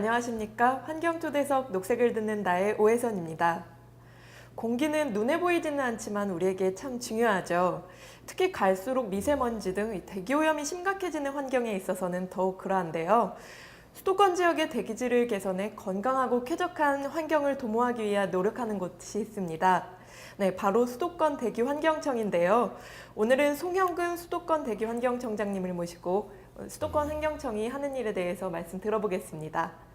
안녕하십니까? 환경초대석 녹색을 듣는 나의 오혜선입니다. 공기는 눈에 보이지는 않지만 우리에게 참 중요하죠. 특히 갈수록 미세먼지 등 대기오염이 심각해지는 환경에 있어서는 더욱 그러한데요. 수도권 지역의 대기질을 개선해 건강하고 쾌적한 환경을 도모하기 위해 노력하는 곳이 있습니다. 네, 바로 수도권 대기환경청인데요. 오늘은 송형근 수도권 대기환경청장님을 모시고 수도권 환경청이 하는 일에 대해서 말씀 들어보겠습니다.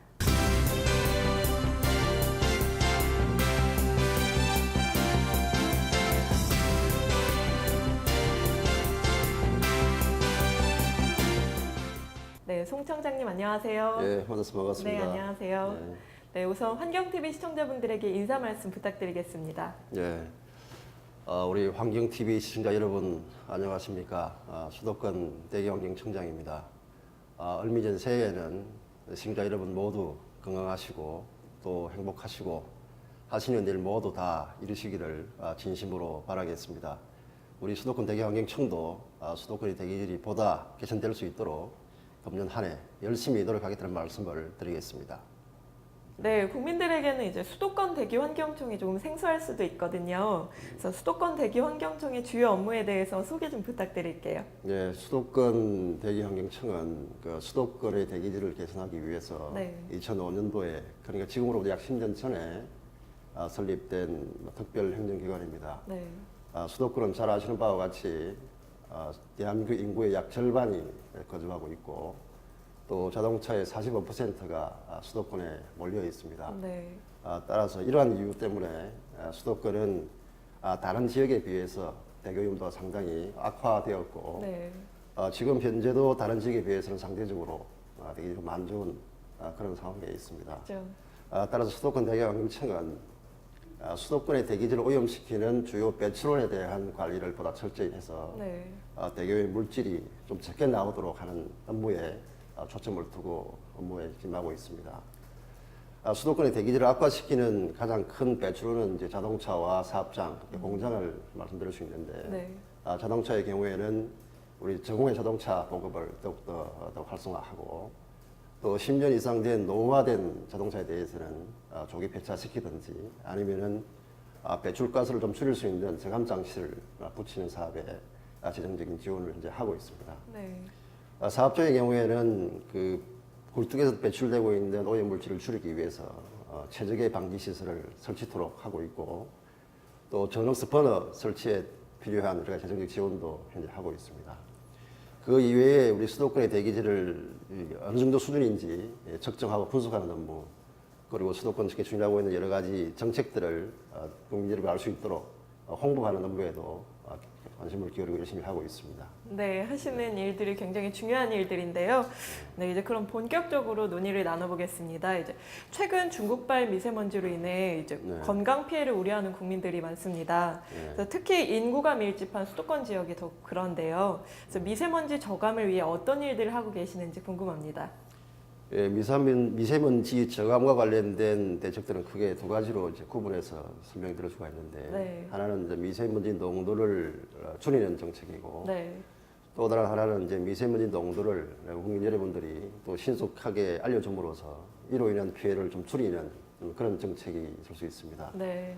네, 송 청장님 안녕하세요. 예, 반갑습니다. 네, 안녕하세요. 네. 네, 우선 환경TV 시청자분들에게 인사 말씀 부탁드리겠습니다. 예, 우리 환경TV 시청자 여러분 안녕하십니까? 수도권 대기환경청장입니다. 얼마 전 새해에는 시청자 여러분 모두 건강하시고 또 행복하시고 하시는 일 모두 다 이루시기를 진심으로 바라겠습니다. 우리 수도권 대기환경청도 수도권의 대기질이 보다 개선될 수 있도록 금년 한 해 열심히 노력하겠다는 말씀을 드리겠습니다. 네, 국민들에게는 이제 수도권 대기환경청이 조금 생소할 수도 있거든요. 그래서 수도권 대기환경청의 주요 업무에 대해서 소개 좀 부탁드릴게요. 네, 수도권 대기환경청은 그 수도권의 대기질을 개선하기 위해서 네. 2005년도에 그러니까 지금으로부터 약 10년 전에 설립된 특별 행정기관입니다. 네, 수도권은 잘 아시는 바와 같이 대한민국 인구의 약 절반이 거주하고 있고 또 자동차의 45%가 수도권에 몰려 있습니다. 네, 따라서 이러한 이유 때문에 수도권은 다른 지역에 비해서 대기오염도가 상당히 악화되었고 네, 지금 현재도 다른 지역에 비해서는 상대적으로 되게 좀 안 좋은 그런 상황에 있습니다. 그렇죠. 따라서 수도권 대기환경청은 수도권의 대기질을 오염시키는 주요 배출원에 대한 관리를 보다 철저히 해서 네, 대기오염 물질이 좀 적게 나오도록 하는 업무에 초점을 두고 업무에 임하고 있습니다. 수도권의 대기질을 악화시키는 가장 큰 배출원은 이제 자동차와 사업장, 공장을 말씀드릴 수 있는데 네, 자동차의 경우에는 우리 저공해 자동차 보급을 더욱더 활성화하고 또 10년 이상 된 노후화된 자동차에 대해서는 조기 폐차시키든지 아니면은 배출가스를 좀 줄일 수 있는 저감 장치를 붙이는 사업에 재정적인 지원을 이제 하고 있습니다. 네, 사업장의 경우에는 그 굴뚝에서 배출되고 있는 오염 물질을 줄이기 위해서 최적의 방지 시설을 설치토록 하고 있고 또 전력 스퍼너 설치에 필요한 우리가 재정적 지원도 현재 하고 있습니다. 그 이외에 우리 수도권의 대기질을 어느 정도 수준인지 측정하고 분석하는 업무 그리고 수도권 측에 추진하고 있는 여러 가지 정책들을 국민 여러분이 알 수 있도록 홍보하는 업무에도 관심을 기울이고 열심히 하고 있습니다. 네, 하시는 일들이 굉장히 중요한 일들인데요. 네, 이제 그럼 본격적으로 논의를 나눠보겠습니다. 이제 최근 중국발 미세먼지로 인해 이제 네. 건강 피해를 우려하는 국민들이 많습니다. 네. 그래서 특히 인구가 밀집한 수도권 지역이 더 그런데요. 그래서 미세먼지 저감을 위해 어떤 일들을 하고 계시는지 궁금합니다. 예, 미세먼지 저감과 관련된 대책들은 크게 두 가지로 이제 구분해서 설명드릴 수가 있는데 네. 하나는 이제 미세먼지 농도를 줄이는 정책이고 네, 또 다른 하나는 이제 미세먼지 농도를 국민 여러분들이 또 신속하게 알려줌으로써 이로 인한 피해를 좀 줄이는 그런 정책이 있을 수 있습니다. 네,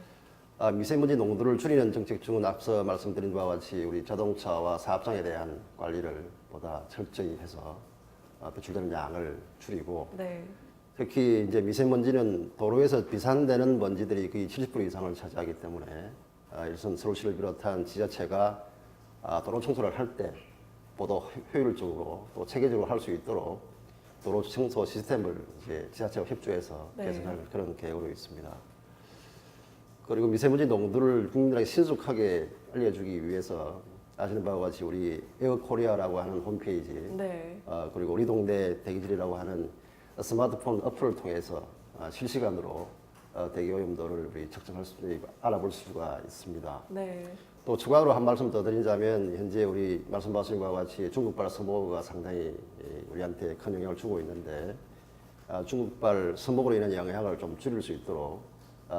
미세먼지 농도를 줄이는 정책 중은 앞서 말씀드린 바와 같이 우리 자동차와 사업장에 대한 관리를 보다 철저히 해서 배출되는 양을 줄이고 네, 특히 이제 미세먼지는 도로에서 비산되는 먼지들이 거의 70% 이상을 차지하기 때문에 일선 서울시를 비롯한 지자체가 도로 청소를 할 때 보다 효율적으로 또 체계적으로 할 수 있도록 도로 청소 시스템을 이제 지자체와 협조해서 네. 개선할 그런 계획으로 있습니다. 그리고 미세먼지 농도를 국민들에게 신속하게 알려주기 위해서 아시는 바와 같이 우리 에어코리아라고 하는 홈페이지 네, 그리고 우리 동네 대기질이라고 하는 스마트폰 어플을 통해서 실시간으로 대기오염도를 우리 측정할 수, 알아볼 수가 있습니다. 네, 또 추가로 한 말씀 더 드리자면 현재 우리 말씀하신 바와 같이 중국발 스모그가 상당히 우리한테 큰 영향을 주고 있는데 중국발 스모그로 인한 영향을 좀 줄일 수 있도록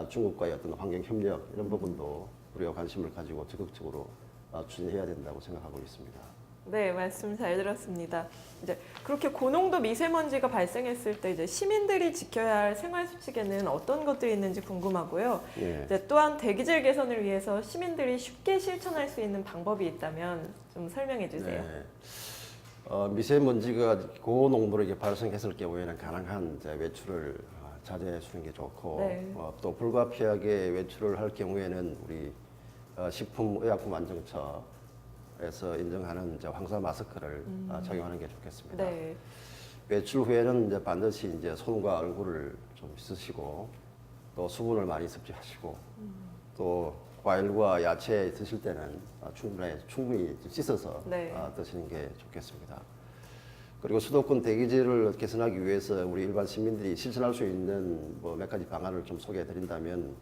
중국과의 어떤 환경 협력 이런 부분도 우리가 관심을 가지고 적극적으로 추진해야 된다고 생각하고 있습니다. 네, 말씀 잘 들었습니다. 이제 그렇게 고농도 미세먼지가 발생했을 때 이제 시민들이 지켜야 할 생활 수칙에는 어떤 것들이 있는지 궁금하고요. 예. 이제 또한 대기질 개선을 위해서 시민들이 쉽게 실천할 수 있는 방법이 있다면 좀 설명해 주세요. 네. 미세먼지가 고농도로 이게 발생했을 경우에는 가능한 이제 외출을 자제해 주는 게 좋고 네. 또 불가피하게 외출을 할 경우에는 우리 식품의약품안전처에서 인정하는 이제 황사 마스크를 착용하는 게 좋겠습니다. 네. 외출 후에는 이제 반드시 이제 손과 얼굴을 좀 씻으시고 또 수분을 많이 섭취하시고 또 과일과 야채 드실 때는 충분히 씻어서 네. 드시는 게 좋겠습니다. 그리고 수도권 대기질을 개선하기 위해서 우리 일반 시민들이 실천할 수 있는 뭐 몇 가지 방안을 좀 소개해 드린다면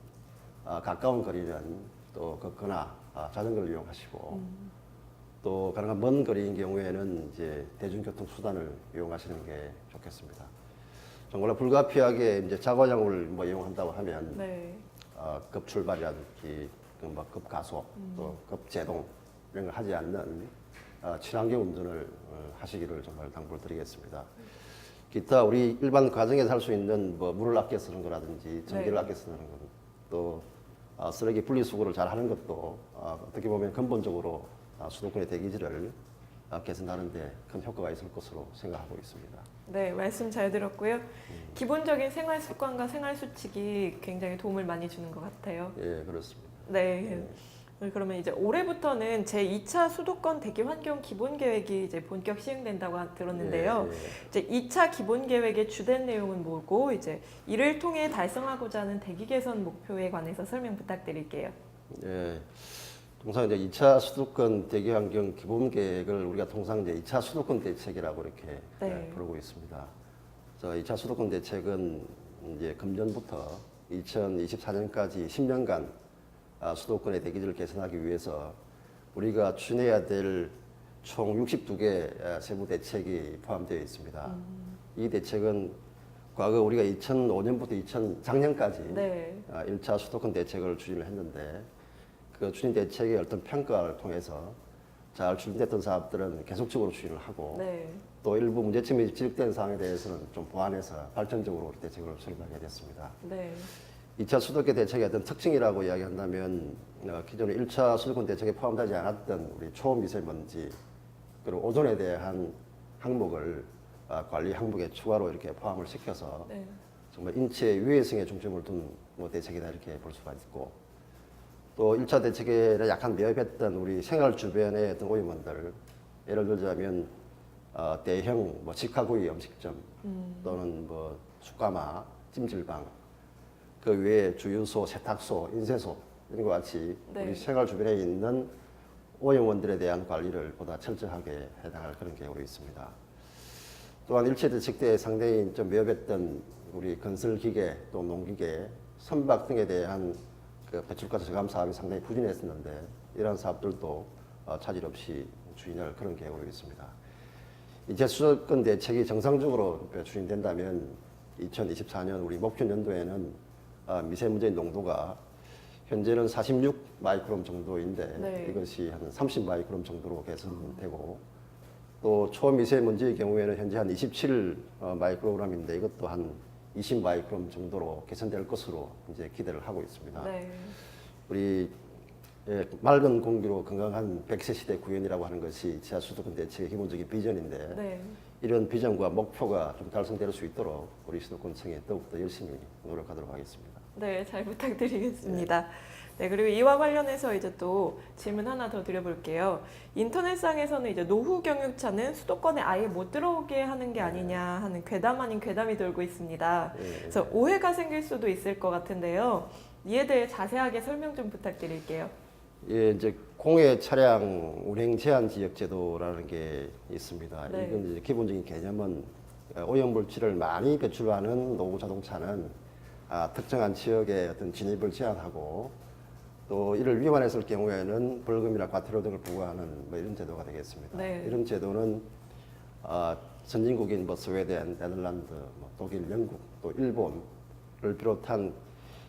가까운 거리는 또 걷거나 자전거를 이용하시고 또 가능한 먼 거리인 경우에는 이제 대중교통 수단을 이용하시는 게 좋겠습니다. 정말 불가피하게 이제 자가용을 뭐 이용한다고 하면 네. 급출발이라든지 뭐 급가속 또 급제동 이런 걸 하지 않는 친환경 운전을 하시기를 정말 당부를 드리겠습니다. 기타 우리 일반 가정에서 할 수 있는 뭐 물을 아껴 쓰는 거라든지 전기를 네. 아껴 쓰는 것, 또 쓰레기 분리수거를 잘 하는 것도 어떻게 보면 근본적으로 수도권의 대기질을 개선하는 데 큰 효과가 있을 것으로 생각하고 있습니다. 네, 말씀 잘 들었고요. 기본적인 생활 습관과 생활 수칙이 굉장히 도움을 많이 주는 것 같아요. 예, 그렇습니다. 네. 그러면 이제 올해부터는 제2차 수도권 대기 환경 기본 계획이 이제 본격 시행된다고 들었는데요. 예, 예. 이제 2차 기본 계획의 주된 내용은 뭐고 이제 이를 통해 달성하고자 하는 대기 개선 목표에 관해서 설명 부탁드릴게요. 예. 통상 이제 2차 수도권 대기 환경 기본 계획을 우리가 통상 이제 2차 수도권 대책이라고 이렇게 네. 부르고 있습니다. 그래서 2차 수도권 대책은 이제 금년부터 2024년까지 10년간 수도권의 대기질을 개선하기 위해서 우리가 추진해야 될 총 62개 세부 대책이 포함되어 있습니다. 이 대책은 과거 우리가 2005년부터 작년까지 네. 1차 수도권 대책을 추진을 했는데 그 추진 대책의 어떤 평가를 통해서 잘 추진됐던 사업들은 계속적으로 추진을 하고 네. 또 일부 문제점이 지적된 사항에 대해서는 좀 보완해서 발전적으로 대책을 수립하게 됐습니다. 네. 2차 수도권 대책의 어떤 특징이라고 이야기한다면 기존의 1차 수도권 대책에 포함되지 않았던 우리 초미세먼지 그리고 오존에 대한 항목을 관리 항목에 추가로 이렇게 포함을 시켜서 네. 정말 인체 유해성에 중점을 둔 뭐 대책이다 이렇게 볼 수가 있고 또 1차 대책에 약간 매입했던 우리 생활 주변의 어떤 오염원들 예를 들자면 대형 뭐 직화구이 음식점 또는 뭐 숯가마, 찜질방 그 외에 주유소, 세탁소, 인쇄소 이런 것 같이 네. 우리 생활 주변에 있는 오염원들에 대한 관리를 보다 철저하게 해나갈 그런 계획으로 있습니다. 또한 일체 대책 때 상당히 좀 매입했던 우리 건설기계 또 농기계, 선박 등에 대한 그 배출가스 저감 사업이 상당히 부진했었는데 이러한 사업들도 차질 없이 추진할 그런 계획으로 있습니다. 이제 수도권 대책이 정상적으로 추진된다면 2024년 우리 목표 연도에는 미세먼지 농도가 현재는 46 마이크롬 정도인데 네. 이것이 한 30 마이크롬 정도로 개선되고 또 초미세먼지의 경우에는 현재 한 27 마이크로그램인데 이것도 한 20 마이크롬 정도로 개선될 것으로 이제 기대를 하고 있습니다. 네. 우리 맑은 공기로 건강한 100세 시대 구현이라고 하는 것이 지하 수도권 대책의 기본적인 비전인데 네. 이런 비전과 목표가 좀 달성될 수 있도록 우리 수도권청에 더욱더 열심히 노력하도록 하겠습니다. 네, 잘 부탁드리겠습니다. 네, 그리고 이와 관련해서 이제 또 질문 하나 더 드려볼게요. 인터넷상에서는 이제 노후 경유차는 수도권에 아예 못 들어오게 하는 게 아니냐 하는 괴담 아닌 괴담이 돌고 있습니다. 그래서 오해가 생길 수도 있을 것 같은데요. 이에 대해 자세하게 설명 좀 부탁드릴게요. 예, 이제 공해 차량 운행 제한 지역 제도라는 게 있습니다. 네. 이건 이제 기본적인 개념은 오염 물질을 많이 배출하는 노후 자동차는 특정한 지역의 어떤 진입을 제한하고 또 이를 위반했을 경우에는 벌금이나 과태료 등을 부과하는 뭐 이런 제도가 되겠습니다. 네. 이런 제도는 선진국인 뭐 스웨덴, 네덜란드, 뭐 독일, 영국, 또 일본을 비롯한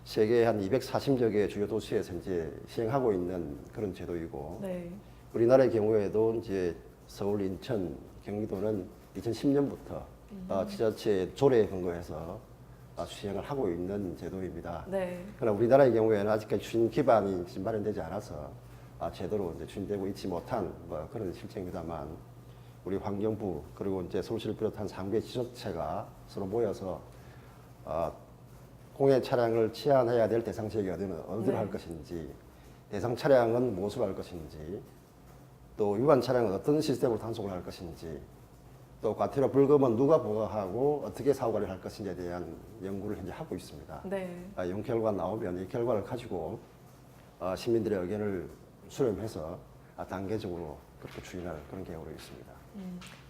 세계 한 240여 개의 주요 도시에서 현재 시행하고 있는 그런 제도이고 네. 우리나라의 경우에도 이제 서울, 인천, 경기도는 2010년부터 지자체 조례에 근거해서 시행을 하고 있는 제도입니다. 네. 그러나 우리나라의 경우에는 아직까지 추진 기반이 마련되지 않아서 제대로 이제 추진되고 있지 못한 그런 실정입니다만, 우리 환경부 그리고 이제 서울시를 비롯한 3개 지자체가 서로 모여서 공해 차량을 치안해야 될 대상 지역이 어디로 네. 할 것인지, 대상 차량은 무엇으로 할 것인지, 또 위반 차량은 어떤 시스템으로 단속을 할 것인지, 또 과태료 불금은 누가 부과하고 어떻게 사후 관리를 할 것인지에 대한 연구를 현재 하고 있습니다. 네. 연구 결과 나오면 이 결과를 가지고 시민들의 의견을 수렴해서 단계적으로 그렇게 추진할 그런 계획으로 있습니다.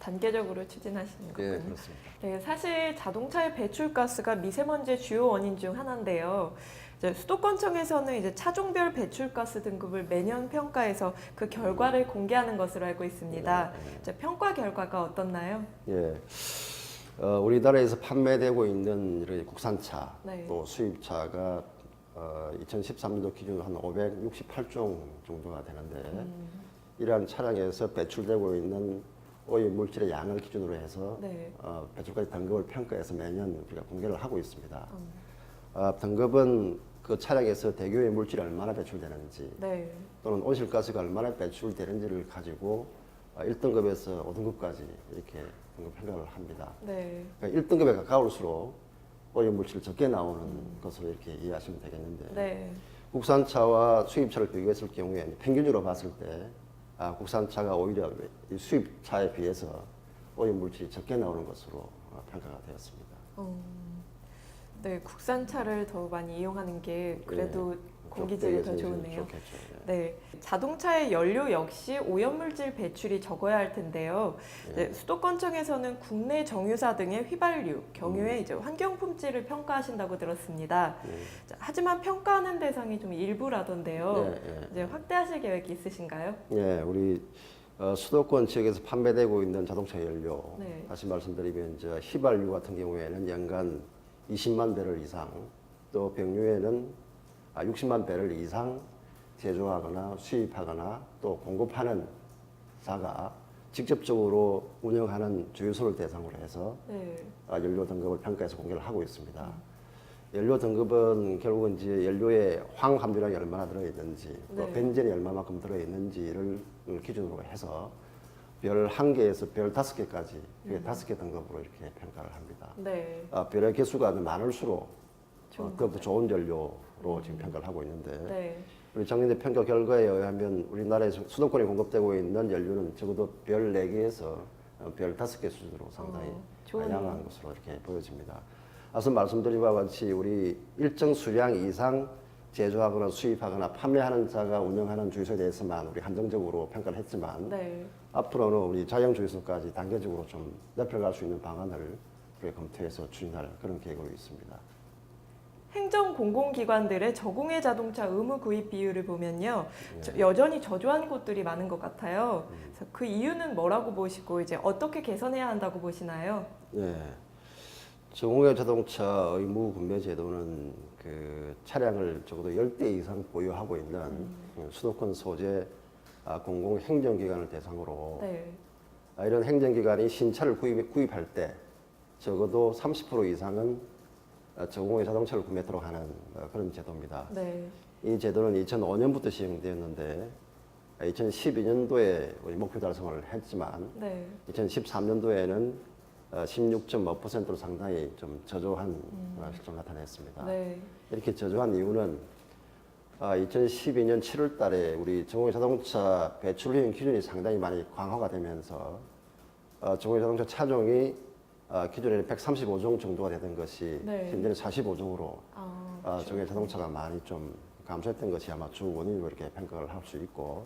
단계적으로 추진하시는 거군요. 예, 그렇습니다. 네, 사실 자동차의 배출가스가 미세먼지의 주요 원인 중 하나인데요. 이제 수도권청에서는 이제 차종별 배출가스 등급을 매년 평가해서 그 결과를 공개하는 것으로 알고 있습니다. 이제 평가 결과가 어떻나요? 예, 우리나라에서 판매되고 있는 이런 국산차, 네. 또 수입차가 2013년도 기준 한 568종 정도가 되는데, 이러한 차량에서 배출되고 있는 오염 물질의 양을 기준으로 해서 네. 배출가스 등급을 평가해서 매년 우리가 공개를 하고 있습니다. 등급은 그 차량에서 대기오염 물질이 얼마나 배출되는지, 네. 또는 온실가스가 얼마나 배출되는지를 가지고 1등급에서 5등급까지 이렇게 등급 평가를 합니다. 네. 그러니까 1등급에 가까울수록 오염 물질이 적게 나오는 것으로 이렇게 이해하시면 되겠는데, 네. 국산차와 수입차를 비교했을 경우에 평균적으로 봤을 때 국산차가 오히려 이 수입차에 비해서 오염 물질이 적게 나오는 것으로 평가가 되었습니다. 네, 국산차를 더 많이 이용하는 게 그래도 예, 공기질이 더 그때가 좋으네요. 좋겠죠. 예. 네, 자동차의 연료 역시 오염물질 배출이 적어야 할 텐데요. 네, 수도권청에서는 국내 정유사 등의 휘발유, 경유의 이제 환경 품질을 평가하신다고 들었습니다. 자, 하지만 평가하는 대상이 좀 일부라던데요. 이제 확대하실 계획이 있으신가요? 예, 우리 수도권 지역에서 판매되고 있는 자동차 연료, 네. 다시 말씀드리면 이제 휘발유 같은 경우에는 연간 20만 배럴 이상, 또 병유에는 60만 배럴 이상 제조하거나 수입하거나 또 공급하는 자가 직접적으로 운영하는 주유소를 대상으로 해서 네. 연료 등급을 평가해서 공개를 하고 있습니다. 연료 등급은 결국은 이제 연료에 황 함유량이 얼마나 들어있는지, 또 네. 벤젠이 얼마만큼 들어있는지를 기준으로 해서 별 1개에서 별 5개까지, 5개 등급으로 이렇게 평가를 합니다. 네. 별의 개수가 많을수록 좋은 더욱더 좋은 연료로 지금 평가를 하고 있는데, 네. 우리 작년에 평가 결과에 의하면 우리나라에서 수도권에 공급되고 있는 연료는 적어도 별 4개에서 별 5개 수준으로 상당히 좋은- 다양한 것으로 이렇게 보여집니다. 앞서 말씀드린 바와 같이 우리 일정 수량 이상 제조하거나 수입하거나 판매하는 자가 운영하는 주유소에 대해서만 우리 한정적으로 평가를 했지만, 네. 앞으로는 우리 자영 주유소까지 단계적으로 좀 넓혀갈 수 있는 방안을 우리가 검토해서 추진할 그런 계획으로 있습니다. 행정 공공기관들의 저공해 자동차 의무 구입 비율을 보면요, 여전히 저조한 곳들이 많은 것 같아요. 그래서 그 이유는 뭐라고 보시고 이제 어떻게 개선해야 한다고 보시나요? 예. 저공해 자동차 의무 구매 제도는 그 차량을 적어도 10대 이상 보유하고 있는 수도권 소재 공공 행정기관을 대상으로 네. 이런 행정기관이 신차를 구입할 때 적어도 30% 이상은 저공해 자동차를 구매하도록 하는 그런 제도입니다. 네. 이 제도는 2005년부터 시행되었는데 2012년도에 목표 달성을 했지만 네. 2013년도에는 16.5%로 상당히 좀 저조한 실적을 나타냈습니다. 네. 이렇게 저조한 이유는 2012년 7월 달에 우리 저공해 자동차 배출 효용 기준이 상당히 많이 강화가 되면서 저공해 자동차 차종이 기존에는 135종 정도가 되던 것이 네. 현재는 45종으로 아, 저공해 자동차가 많이 좀 감소했던 것이 아마 주 원인으로 이렇게 평가를 할 수 있고,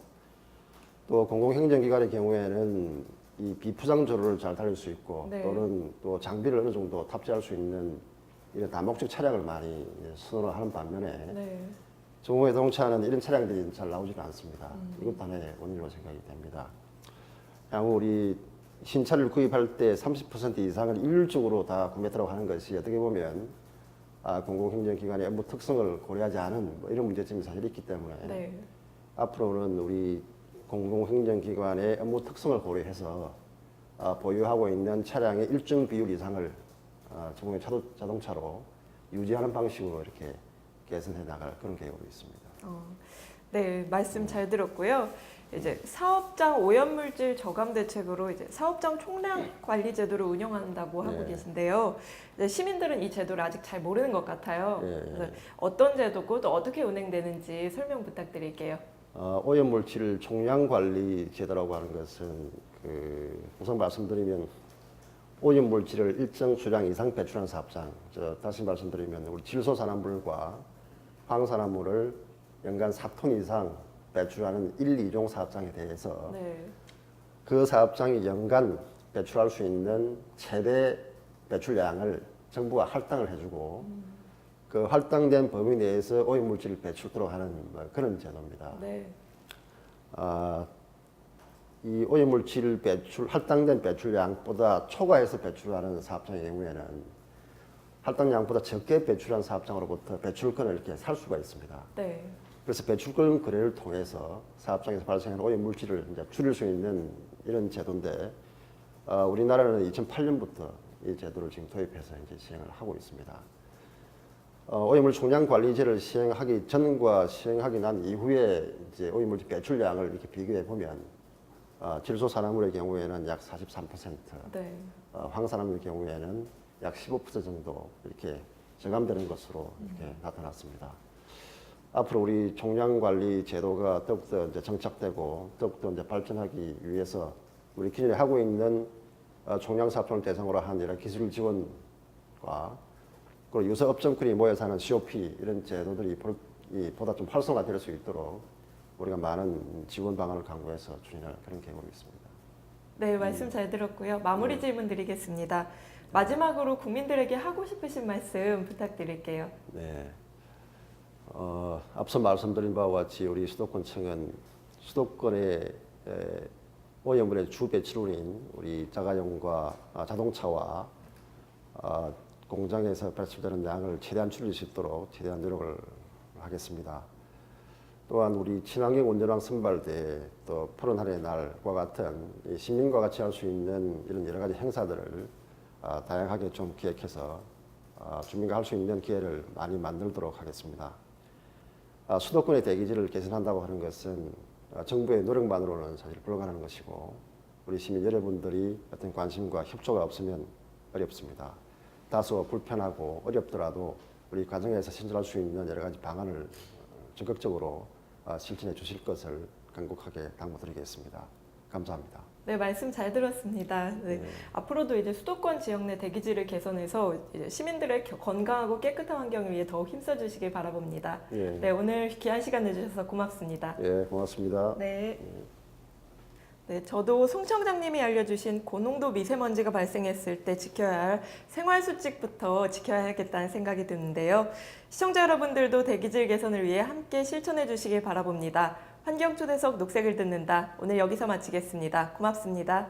또 공공행정기관의 경우에는 이 비포장 도로를 잘 달릴 수 있고, 네. 또는 또 장비를 어느 정도 탑재할 수 있는 이런 다목적 차량을 많이 선호를 하는 반면에 네. 저공해 자동차는 이런 차량들이 잘 나오지가 않습니다. 이것도 하나의 원인으로 생각이 됩니다. 향후 우리 신차를 구입할 때 30% 이상을 일률적으로 다 구매하도록 하는 것이 어떻게 보면 공공행정기관의 업무 특성을 고려하지 않은 이런 문제점이 사실 있기 때문에 네. 앞으로는 우리 공공행정기관의 업무 특성을 고려해서 보유하고 있는 차량의 일정 비율 이상을 전국의 자동차로 유지하는 방식으로 이렇게 개선해 나갈 그런 계획으로 있습니다. 네, 말씀 잘 들었고요. 이제 사업장 오염물질 저감 대책으로 이제 사업장 총량 관리 제도를 운영한다고 하고 계신데요. 이제 시민들은 이 제도를 아직 잘 모르는 것 같아요. 그래서 어떤 제도고 또 어떻게 운행되는지 설명 부탁드릴게요. 오염물질 총량 관리 제도라고 하는 것은 우선 말씀드리면 오염물질을 일정 수량 이상 배출한 사업장, 다시 말씀드리면 우리 질소산화물과 황산화물을 연간 4톤 이상 배출하는 1, 2종 사업장에 대해서 그 사업장이 연간 배출할 수 있는 최대 배출량을 정부가 할당을 해주고 그 할당된 범위 내에서 오염물질을 배출토록 하는 그런 제도입니다. 이 오염물질 할당된 배출량보다 초과해서 배출하는 사업장의 경우에는 할당량보다 적게 배출한 사업장으로부터 배출권을 이렇게 살 수가 있습니다. 그래서 배출권 거래를 통해서 사업장에서 발생하는 오염물질을 이제 줄일 수 있는 이런 제도인데, 우리나라는 2008년부터 이 제도를 지금 도입해서 이제 시행을 하고 있습니다. 오염물 총량 관리제를 시행하기 전과 시행하기 난 이후에 이제 오염물질 배출량을 이렇게 비교해 보면, 질소산화물의 경우에는 약 43%, 황산화물의 경우에는 약 15% 정도 이렇게 저감되는 것으로 이렇게 나타났습니다. 앞으로 우리 총량 관리 제도가 더욱더 이제 정착되고 더욱더 이제 발전하기 위해서 우리 기존에 하고 있는 총량 사업장을 대상으로 한 여러 기술 지원과 그리고 유사 업종끼리 모여서 하는 COP 이런 제도들이 보다 좀 활성화될 수 있도록 우리가 많은 지원 방안을 강구해서 추진할 그런 계획이 있습니다. 네, 말씀 잘 들었고요. 마무리 질문 드리겠습니다. 마지막으로 국민들에게 하고 싶으신 말씀 부탁드릴게요. 네. 앞서 말씀드린 바와 같이 우리 수도권청은 수도권의 오염물의 주 배출원인 우리 자가용과 자동차와 공장에서 배출되는 양을 최대한 줄일 수 있도록 최대한 노력을 하겠습니다. 또한 우리 친환경 운전왕 선발대 또 푸른 하늘의 날과 같은 시민과 같이 할 수 있는 이런 여러 가지 행사들을 다양하게 좀 기획해서 주민과 할 수 있는 기회를 많이 만들도록 하겠습니다. 수도권의 대기질을 개선한다고 하는 것은 정부의 노력만으로는 사실 불가능한 것이고 우리 시민 여러분들이 어떤 관심과 협조가 없으면 어렵습니다. 다소 불편하고 어렵더라도 우리 과정에서 신설할 수 있는 여러 가지 방안을 적극적으로 실천해 주실 것을 간곡하게 당부드리겠습니다. 감사합니다. 네, 말씀 잘 들었습니다. 앞으로도 이제 수도권 지역 내 대기질을 개선해서 이제 시민들의 건강하고 깨끗한 환경을 위해 더욱 힘써 주시길 바라봅니다. 네, 오늘 귀한 시간 내주셔서 고맙습니다. 고맙습니다. 네, 저도 송 청장님이 알려주신 고농도 미세먼지가 발생했을 때 지켜야 할 생활수칙부터 지켜야겠다는 생각이 드는데요. 시청자 여러분들도 대기질 개선을 위해 함께 실천해 주시길 바라봅니다. 환경초대석 녹색을 듣는다. 오늘 여기서 마치겠습니다. 고맙습니다.